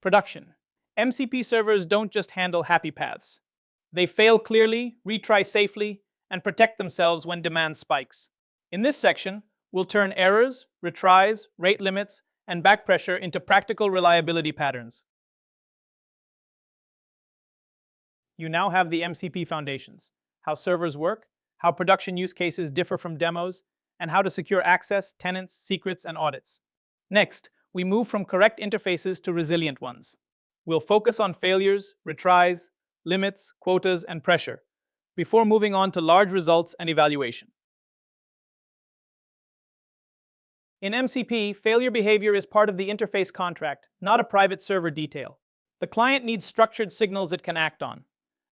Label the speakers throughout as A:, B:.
A: Production. MCP servers don't just handle happy paths. They fail clearly, retry safely, and protect themselves when demand spikes. In this section, we'll turn errors, retries, rate limits, and backpressure into practical reliability patterns. You now have the MCP foundations: how servers work, how production use cases differ from demos, and how to secure access, tenants, secrets, and audits. Next, we move from correct interfaces to resilient ones. We'll focus on failures, retries, limits, quotas, and pressure, before moving on to large results and evaluation. In MCP, failure behavior is part of the interface contract, not a private server detail. The client needs structured signals it can act on: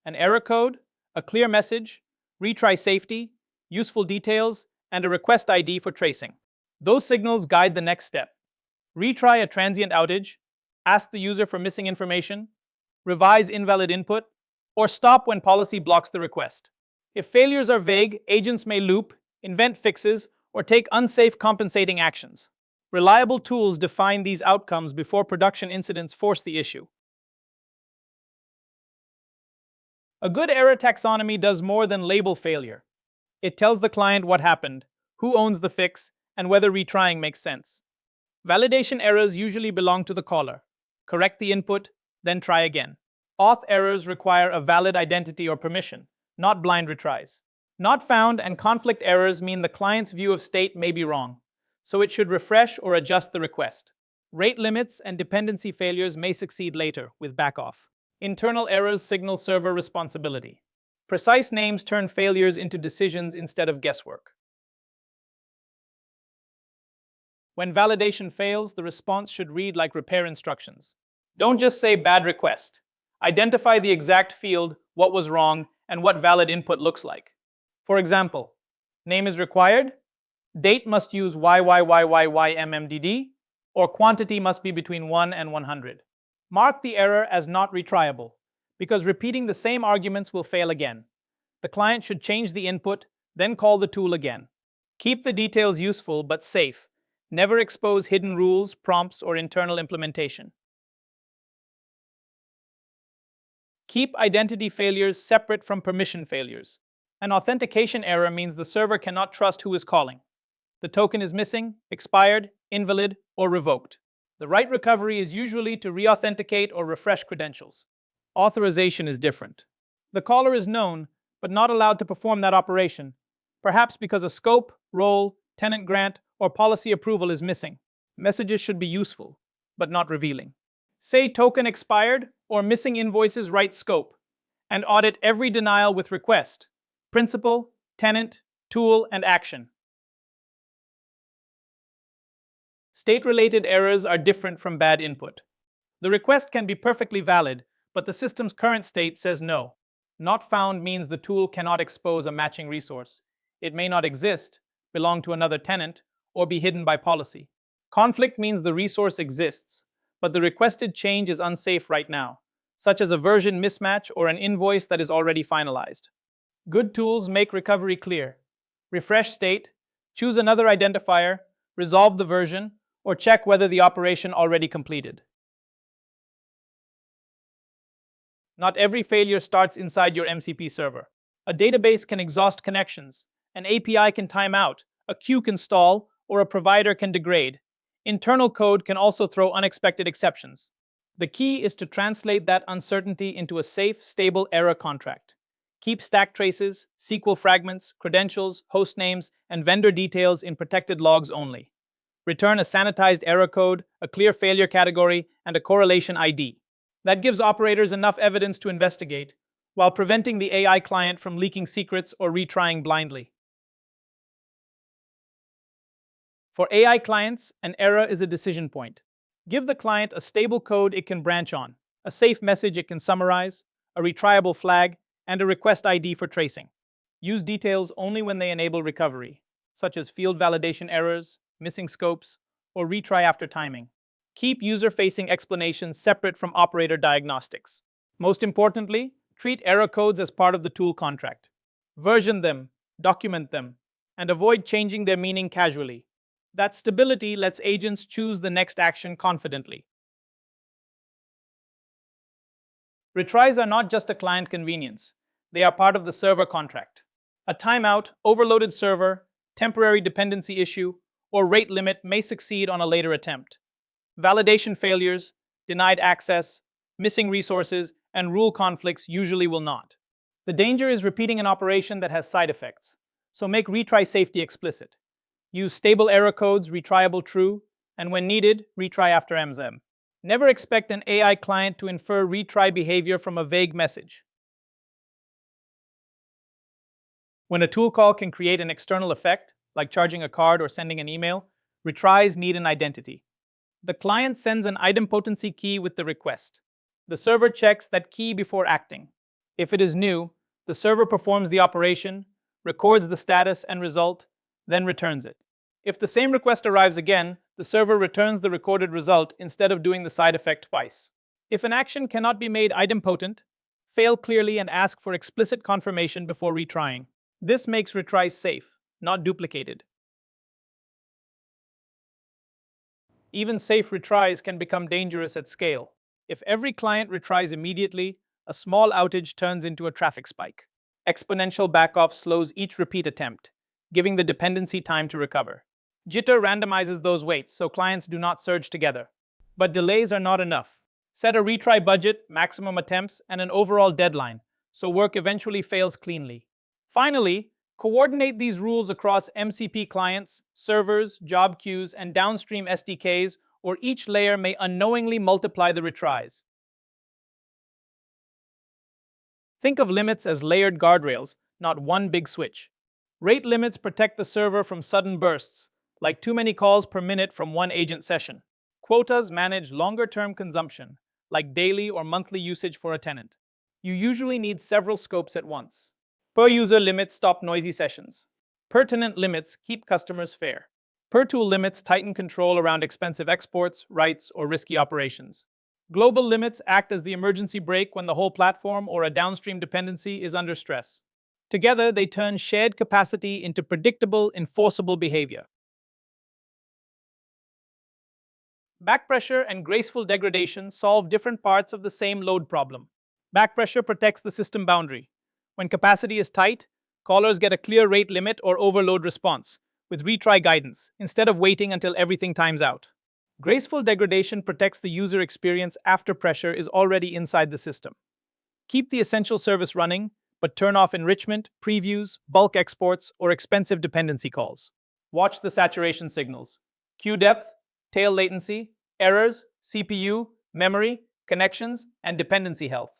A: an error code, a clear message, retry safety, useful details, and a request ID for tracing. Those signals guide the next step. Retry a transient outage, ask the user for missing information, revise invalid input, or stop when policy blocks the request. If failures are vague, agents may loop, invent fixes, or take unsafe compensating actions. Reliable tools define these outcomes before production incidents force the issue. A good error taxonomy does more than label failure. It tells the client what happened, who owns the fix, and whether retrying makes sense. Validation errors usually belong to the caller. Correct the input, then try again. Auth errors require a valid identity or permission, not blind retries. Not found and conflict errors mean the client's view of state may be wrong, so it should refresh or adjust the request. Rate limits and dependency failures may succeed later with backoff. Internal errors signal server responsibility. Precise names turn failures into decisions instead of guesswork. When validation fails, the response should read like repair instructions. Don't just say bad request. Identify the exact field, what was wrong, and what valid input looks like. For example, name is required, date must use YYYYYMMDD, or quantity must be between 1 and 100. Mark the error as not retryable, because repeating the same arguments will fail again. The client should change the input, then call the tool again. Keep the details useful but safe. Never expose hidden rules, prompts, or internal implementation. Keep identity failures separate from permission failures. An authentication error means the server cannot trust who is calling. The token is missing, expired, invalid, or revoked. The right recovery is usually to re-authenticate or refresh credentials. Authorization is different. The caller is known, but not allowed to perform that operation, perhaps because a scope, role, tenant grant, or policy approval is missing. Messages should be useful, but not revealing. Say token expired or missing invoices write scope, and audit every denial with request, principal, tenant, tool, and action. State-related errors are different from bad input. The request can be perfectly valid, but the system's current state says no. Not found means the tool cannot expose a matching resource. It may not exist, belong to another tenant, or be hidden by policy. Conflict means the resource exists, but the requested change is unsafe right now, such as a version mismatch or an invoice that is already finalized. Good tools make recovery clear. Refresh state, choose another identifier, resolve the version, or check whether the operation already completed. Not every failure starts inside your MCP server. A database can exhaust connections, an API can time out, a queue can stall, or a provider can degrade. Internal code can also throw unexpected exceptions. The key is to translate that uncertainty into a safe, stable error contract. Keep stack traces, SQL fragments, credentials, host names, and vendor details in protected logs only. Return a sanitized error code, a clear failure category, and a correlation ID. That gives operators enough evidence to investigate, while preventing the AI client from leaking secrets or retrying blindly. For AI clients, an error is a decision point. Give the client a stable code it can branch on, a safe message it can summarize, a retryable flag, and a request ID for tracing. Use details only when they enable recovery, such as field validation errors, missing scopes, or retry after timing. Keep user-facing explanations separate from operator diagnostics. Most importantly, treat error codes as part of the tool contract. Version them, document them, and avoid changing their meaning casually. That stability lets agents choose the next action confidently. Retries are not just a client convenience, they are part of the server contract. A timeout, overloaded server, temporary dependency issue, or rate limit may succeed on a later attempt. Validation failures, denied access, missing resources, and rule conflicts usually will not. The danger is repeating an operation that has side effects, so make retry safety explicit. Use stable error codes, retriable true, and when needed, retry after MZM. Never expect an AI client to infer retry behavior from a vague message. When a tool call can create an external effect, like charging a card or sending an email, retries need an identity. The client sends an idempotency key with the request. The server checks that key before acting. If it is new, the server performs the operation, records the status and result, then returns it. If the same request arrives again, the server returns the recorded result instead of doing the side effect twice. If an action cannot be made idempotent, fail clearly and ask for explicit confirmation before retrying. This makes retries safe, not duplicated. Even safe retries can become dangerous at scale. If every client retries immediately, a small outage turns into a traffic spike. Exponential backoff slows each repeat attempt, giving the dependency time to recover. Jitter randomizes those weights so clients do not surge together. But delays are not enough. Set a retry budget, maximum attempts, and an overall deadline, so work eventually fails cleanly. Finally, coordinate these rules across MCP clients, servers, job queues, and downstream SDKs, or each layer may unknowingly multiply the retries. Think of limits as layered guardrails, not one big switch. Rate limits protect the server from sudden bursts, like too many calls per minute from one agent session. Quotas manage longer-term consumption, like daily or monthly usage for a tenant. You usually need several scopes at once. Per-user limits stop noisy sessions. Per-tenant limits keep customers fair. Per-tool limits tighten control around expensive exports, writes, or risky operations. Global limits act as the emergency brake when the whole platform or a downstream dependency is under stress. Together, they turn shared capacity into predictable, enforceable behavior. Backpressure and graceful degradation solve different parts of the same load problem. Backpressure protects the system boundary. When capacity is tight, callers get a clear rate limit or overload response, with retry guidance, instead of waiting until everything times out. Graceful degradation protects the user experience after pressure is already inside the system. Keep the essential service running, but turn off enrichment, previews, bulk exports, or expensive dependency calls. Watch the saturation signals: queue depth, tail latency, errors, CPU, memory, connections, and dependency health.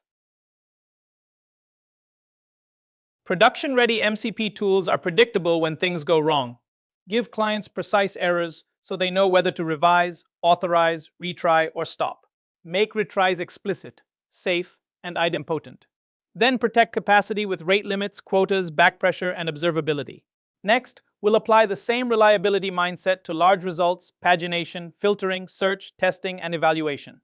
A: Production-ready MCP tools are predictable when things go wrong. Give clients precise errors so they know whether to revise, authorize, retry, or stop. Make retries explicit, safe, and idempotent. Then protect capacity with rate limits, quotas, backpressure, and observability. Next, we'll apply the same reliability mindset to large results, pagination, filtering, search, testing, and evaluation.